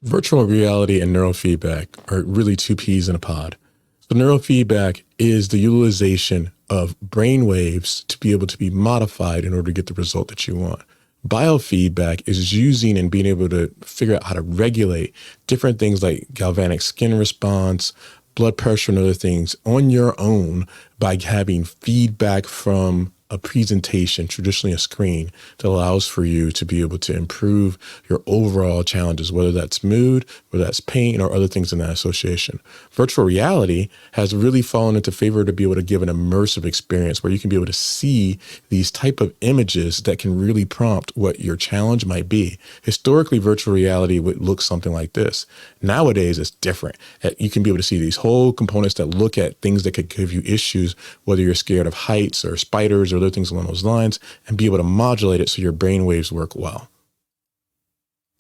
Virtual reality and neurofeedback are really two peas in a pod. So neurofeedback is the utilization of brain waves to be able to be modified in order to get the result that you want. Biofeedback is using and being able to figure out how to regulate different things like galvanic skin response, blood pressure, and other things on your own by having feedback from a presentation, traditionally a screen, that allows for you to be able to improve your overall challenges, whether that's mood, whether that's pain, or other things in that association. Virtual reality has really fallen into favor to be able to give an immersive experience where you can be able to see these type of images that can really prompt what your challenge might be. Historically, virtual reality would look something like this. Nowadays, it's different. You can be able to see these whole components that look at things that could give you issues, whether you're scared of heights or spiders or other things along those lines, and be able to modulate it so your brain waves work well.